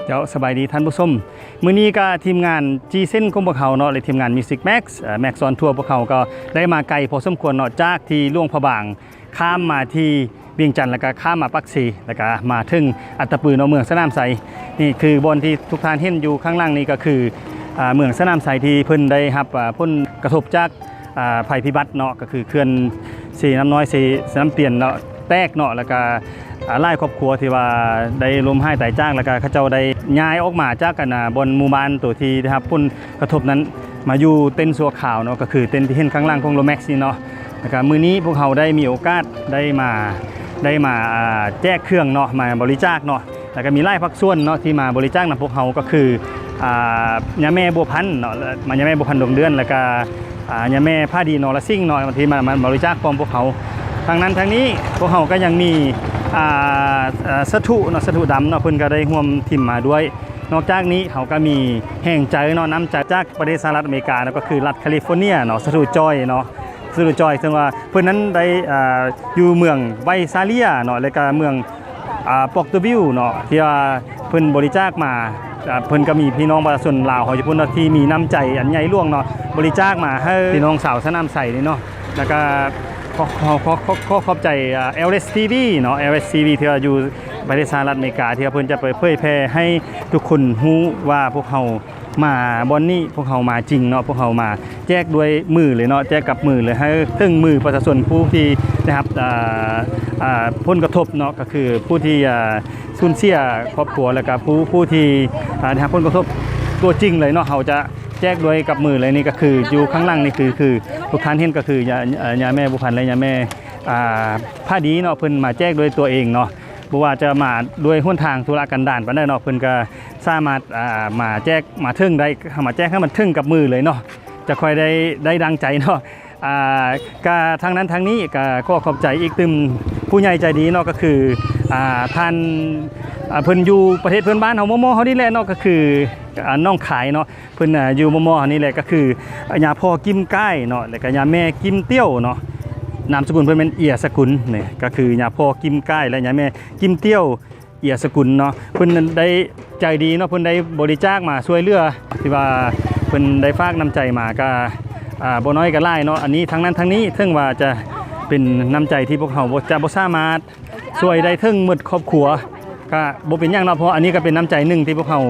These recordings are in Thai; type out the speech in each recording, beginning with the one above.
เดี๋ยวสบายดีท่านผู้ชมมื้อนี้ก็ทีมงานจีเส้นของพวกเขาเนาะและทีมงาน Music Max Max on Tour พวกเขาก็ได้มาไกลพอสมควรเนาะจากที่หลวงพระบางข้ามมาที่เวียงจันทร์แล้วก็ข้ามมาปักสีแล้วก็มาถึงอัตตปือเนาะเมืองสนามไสนี่คือบนที่ทุกท่านเห็นอยู่ข้างล่างนี้ก็คือเมืองสนามไสที่เพิ่นได้รับผลกระทบจากภัยพิบัติเนาะก็คือเขื่อนสีน้ำน้อยสีน้ำเปลี่ยนเนาะแตกเนาะแล้วก็หลายครอบครัวที่ว่าได้ล้มหายตายจากแล้วก็เขาเจ้าได้ย้ายออกมาจากกันบนหมู่บ้านตัวที่ได้รับผลกระทบนั้นมาอยู่เต็นท์สัวขาวเนาะก็คือเต็นท์ที่เห็นข้างล่างของโรแม็กซ์นี่เนาะแล้วก็มื้อนี้พวกเขาได้มีโอกาสได้มาแจกเครื่องเนาะมาบริจาคเนาะแล้วก็มีหลายภาคส่วนเนาะที่มาบริจาคนำพวกเขาก็คือย่าแม่บัวพันธุ์เนาะมาย่าแม่บัวพันธุ์ดวงเดือนแล้วก็ย่าแม่ผ้าดีนอละซิ่งเนาะที่มาบริจาคพร้อมพวกเขาทางนั้นทางนี้พวกเขาก็ยังมีสถุเนาะสถุดำเนาะเพิ่นก็ได้ร่วมทีมมาด้วยนอกจากนี้เขาก็มีแห่งใจเนาะน้ำใจจากประเทศสหรัฐอเมริกาก็คือรัฐแคลิฟอร์เนียเนาะสถุจอยเนาะสถุจอยซึ่งว่าเพิ่นนั้นได้อยู่เมืองไวซาเลียเนาะแล้วก็เมืองปอกตบิวเนาะที่ว่าเพิ่นบริจาคมาเพิ่นก็มีพี่น้องประชาชนลาวเขาญี่ปุ่นที่มีน้ำใจอันใหญ่หลวงเนาะบริจาคมาให้พี่น้องสาวสนามใสนี่เนาะแล้วก็ขอบใจLSTV เนาะ LSTV ที่อยู่ประเทศสหรัฐอเมริกาที่เพิ่นจะไปเผยแพร่ให้ทุกคนรู้ว่าพวกเขามาบอนนี่พวกเขามาจริงเนาะพวกเขามาแจกด้วยมือเลยเนาะแจกกับมือเลยให้ถึงมือประชาชนผู้ที่นะครับผลกระทบเนาะก็คือผู้ที่สูญเสียครอบครัวแล้วก็ผู้ที่ได้รับผลกระทบตัวจริงเลยเนาะเขาจะแจกด้วยกับมือเลยนี่ก็คืออยู่ข้างล่างนี่คือทุกท่านเห็นก็คือยาแม่บุพันและยาแม่ผ้าดีเนาะเพิ่นมาแจกด้วยตัวเองเนาะบ่ว่าจะมาด้วยหนทางธุรกันดารปานใดเนาะเพิ่นก็สามารถมาแจกมาถึงได้มาแจกให้มันถึงกับมือเลยเนาะจะค่อยได้ดังใจเนาะก็ทางนั้นทางนี้ก็ขอขอบใจอีกตึมผู้ใหญ่ใจดีเนาะก็คือท่านเพิ่นอยู่ประเทศเพื่อนบ้านเฮามอเฮานี่แหละเนาะก็คือน้องขายเนาะเพิ่นอยู่มอเฮานี่แหละก็คือยาพ่อกิมก้ายเนาะแล้วก็ยาแม่กิมเตี้ยวเนาะนามสกุลเพิ่นเป็นเอียสกุลนี่ก็คือยาพ่อกิมก้ายและยาแม่กิมเตี้ยวเอียสกุลเนาะเพิ่นได้ใจดีเนาะเพิ่นได้บริจาคมาช่วยเหลือที่ว่าเพิ่นได้ฝากน้ำใจมาก็บ่น้อยก็หลายเนาะอันนี้ทั้งนั้นทั้งนี้ถึงว่าจะเป็นน้ำใจที่พวกเขาจะบ่สามารถช่วยได้ถึงหมดครอบครัวก็บ่เป็นอย่างเนาะเพราะอันนี้ก็เป็นน้ำใจหนึ่งที่พวกเขา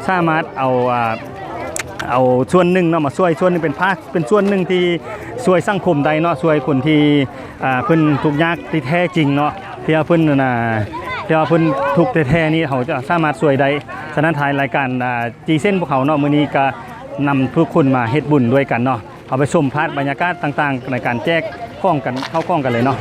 สามารถเอาส่วนหนึ่งเนาะมาช่วยส่วนนึงเป็นภาคเป็นส่วนหนึ่งที่ช่วยสังคมได้เนาะช่วยคนที่เพิ่นทุกข์ยากที่แท้จริงเนาะที่เพิ่นที่ว่าเพิ่นทุกข์แท้ๆนี่เขาจะสามารถช่วยได้ฉะนั้นท้ายรายการจีเส้นพวกเขาเนาะมื้อนี้ก็นำทุกคนมาเฮ็ดบุญด้วยกันเนาะเอาไปชมภาพบรรยากาศต่างๆในการแจกของกันเข้ากล้องกันเลยเนาะ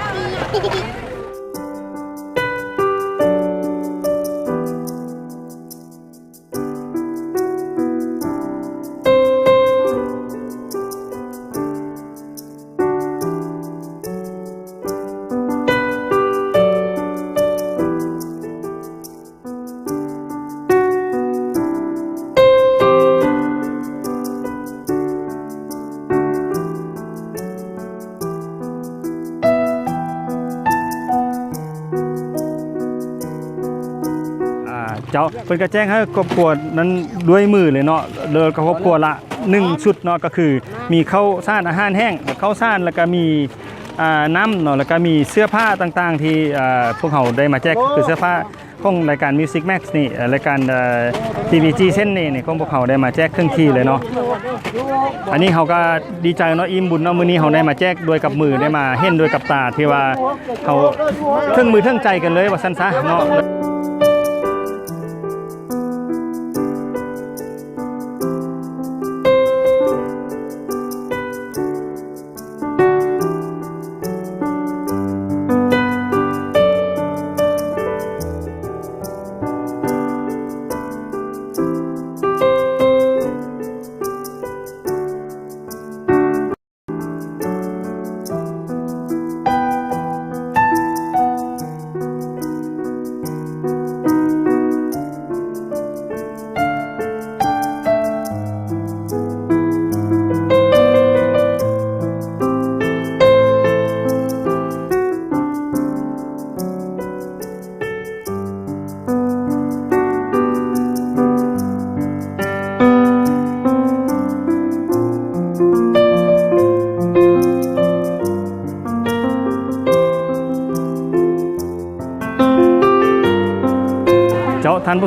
เจ้าเพิ่นก็แจ้งให้ครอบครัวนั้นด้วยมือเลยเนาะเดินกับครอบครัวละ1ชุดเนาะก็คือมีข้าวสารอาหารแห้งข้าวสารแล้วก็มีน้ำเนาะแล้วก็มีเสื้อผ้าต่างๆที่พวกเขาได้มาแจกคือเสื้อผ้าของรายการ Music Max นี่รายการ TVG เส้นนี่ของพวกเขาได้มาแจกเครื่องที่เลยเนาะอันนี้เขาก็ดีใจเนาะอิ่มบุญเนาะมื้อนี้เขาได้มาแจกด้วยกับมือได้มาเห็นด้วยกับตาที่ว่าเขาเทิงมือเทิงใจกันเลยว่าซั่นซะเนาะ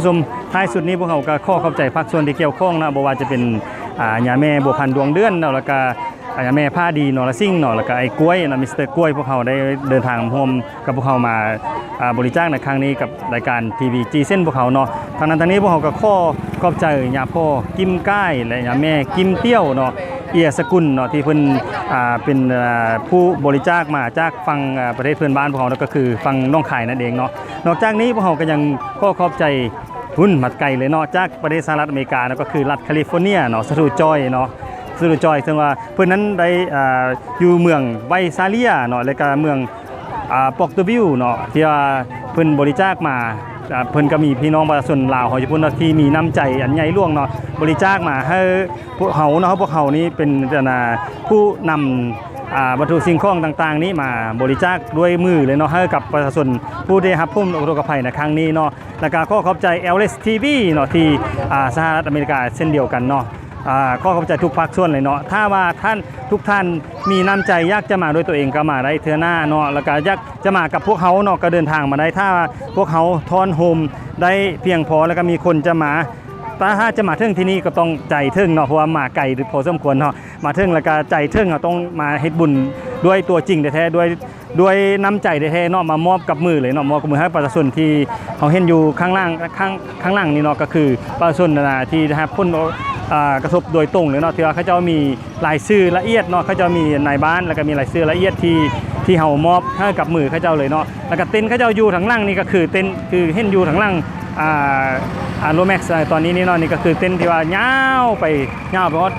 ชมท้ายสุดนี้พวกเขาก็ขอขอบใจภาคส่วนที่เกี่ยวข้องนะบ่ว่าจะเป็นญาแม่บัวพันธุ์ดวงเดือนเนาะแล้วก็ญาแม่ผ้าดีเนาะละซิ่งเนาะแล้วก็ไอ้กล้วยนะมิสเตอร์กล้วยพวกเขาได้เดินทางร่วมกับพวกเขามาบริจาคในครั้งนี้กับรายการทีวีจีเส้นพวกเขาเนาะทางนั้นทางนี้พวกเขาก็ขอขอบใจญาพ่อกิมก้ายและญาแม่กิมเตี้ยวเนาะเอียสกุลเนาะที่เพิ่นเป็นผู้บริจาคมาจากฝั่งประเทศเพื่อนบ้านพวกเขาก็คือฝั่งน้องข่ายนั่นเองเนาะนอกจากนี้พวกเขาก็ยังขอบใจหุ้นมัดไก่เลยเนาะจากประเทศสหรัฐอเมริกาก็คือรัฐแคลิฟอร์เนียเนาะสตูจอยเนาะสตูจอยซึ่งว่าเพิ่นนั้นได้อยู่เมืองไวซาเลียเนาะแล้วก็เมืองปอกตวิวเนาะที่ว่าเพิ่นบริจาคมาเพิ่นก็มีพี่น้องประชาชนลาวของญี่ปุ่นที่มีน้ำใจอันใหญ่หลวงเนาะบริจาคมาให้พวกเขาเนาะพวกเขานี้เป็นผู้นำวัตถุสิ่งของต่างๆนี้มาบริจาคด้วยมือเลยเนาะให้กับประชาชนผู้ได้รับผลอุทกภัยในครั้งนี้เนาะแล้วก็ขอบใจ LS TV เนาะที่สหรัฐอเมริกาเช่นเดียวกันเนาะขอบใจทุกภาคส่วนเลยเนาะถ้าว่าทุกท่านมีน้ำใจอยากจะมาด้วยตัวเองก็มาได้เทื่อหน้าเนาะแล้วก็อยากจะมากับพวกเขาเนาะก็เดินทางมาได้ถ้าพวกเขาทอนโฮมได้เพียงพอแล้วก็มีคนจะมาถ้าจะมาถึงที่นี่ก็ต้องใจถึงเนาะเพราะว่ามาไกลพอสมควรเนาะมาถึงแล้วก็ใจถึงต้องมาเฮ็ดบุญด้วยตัวจริงแท้ๆด้วยน้ำใจแท้ๆเนาะมามอบกับมือเลยเนาะมอบกับมือให้ประชาชนที่เขาเห็นอยู่ข้างล่างนี่เนาะก็คือประชาชนที่นะครับพ้นกระทบโดยตรงเลยเนาะที่ว่าเขาจะมีรายชื่อละเอียดเนาะเขาจะมีนายบ้านแล้วก็มีรายชื่อละเอียดที่เฮามอบให้กับมือเขาเจ้าเลยเนาะแล้วก็เต็นท์เขาเจ้าอยู่ทางล่างนี่ก็คือเต็นท์คือเห็นอยู่ทางล่างโรแม็กซ์ตอนนี้นี่เนาะนี่ก็คือเต็นท์ที่ว่ายาวไปว่า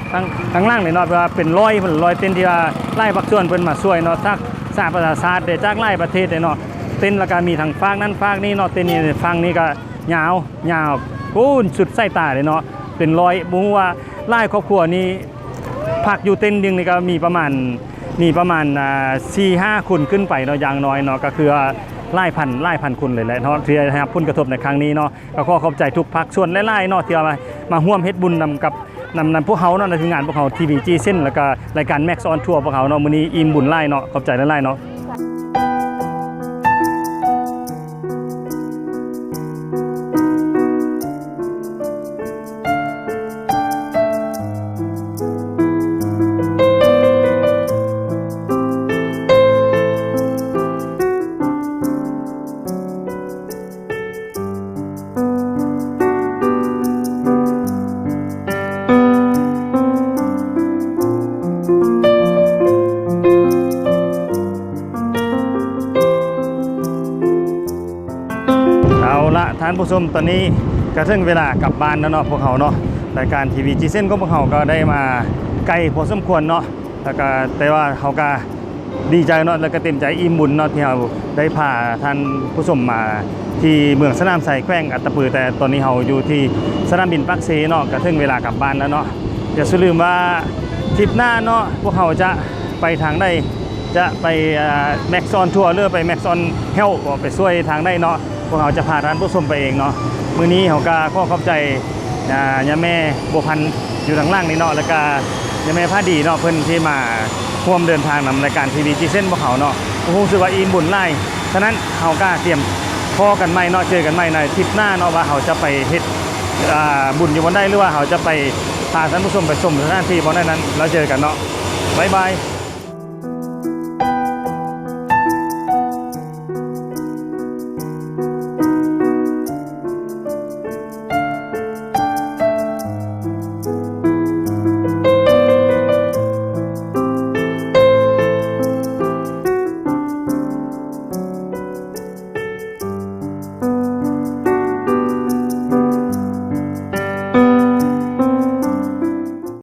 ทางล่างเลยเนาะว่าเป็นร้อยเต็นท์ที่ว่าไล่ปักส่วนเพิ่นมาช่วยเนาะทักสหประชาชาติได้จากไล่ประเทศเนาะเต็นท์แล้วก็มีทางฝากนั้นฝากนี้เนาะเต็นท์นี่ฝั่งนี้ก็ยาวปูนสุดสายตาเลยเนาะเป็นร้อยบุ้งว่าไล่ครอบครัวนี้พักอยู่เต็นท์นึงนี่ก็มีประมาณ4-5 คนขึ้นไปเนาะอย่างน้อยเนาะก็คือไล่พันคนเลยแหละเนาะที่ได้รับผลกระทบในครั้งนี้เนาะก็ขอขอบใจทุกภาคส่วนไล่เนาะที่มาร่วมเฮ็ดบุญนำกับนำพวกเขาเนาะในทีมงานพวกเขาทีวีจีเส้นแล้วก็รายการแม็กซ์ออนทัวร์พวกเขาเนาะมื้อนี้อิ่มบุญไล่เนาะขอบใจไล่เนาะท่านผู้ชมตอนนี้กระทั่งเวลากลับบ้านแล้วเนาะพวกเขาเนาะรายการทีวีจีเส้นก็พวกเขาก็ได้มาไกลพอสมควรเนาะแล้วก็แต่ว่าเขาก็ดีใจเนาะแล้วก็เต็มใจอิ่มบุญเนาะที่เราได้พาท่านผู้ชมมาที่เมืองสนามไซแขวงอัตตปือแต่ตอนนี้เราอยู่ที่สนามบินปักเซเนาะกระทั่งเวลากลับบ้านแล้วเนาะอย่าลืมว่าทริปหน้าเนาะพวกเขาจะไปทางใดจะไปแม็กซ์ออนทัวร์หรือไปแม็กซ์ออนเฮลไปช่วยทางใดเนาะพวกเขาจะพาท่านผู้ชมไปเองเนาะมื้อนี้เขาก็ขอบใจย่าแม่บัวพันธุ์อยู่ทางล่างนี่เนาะแล้วก็ย่าแม่ผ้าดีเนาะเพิ่นที่มาร่วมเดินทางนำรายการทีวีจีเส้นพวกเขาเนาะรู้สึกว่าอิ่มบุญไล่ฉะนั้นเขาก็เตรียมพอกันใหม่เนาะเจอกันใหม่ในทริปหน้าเนาะว่าเขาจะไปเฮ็ดบุญอยู่บนได้หรือว่าเขาจะไปพาท่านผู้ชมไปชมสถานที่บนได้นั้นแล้วเจอกันเนาะบ๊ายบาย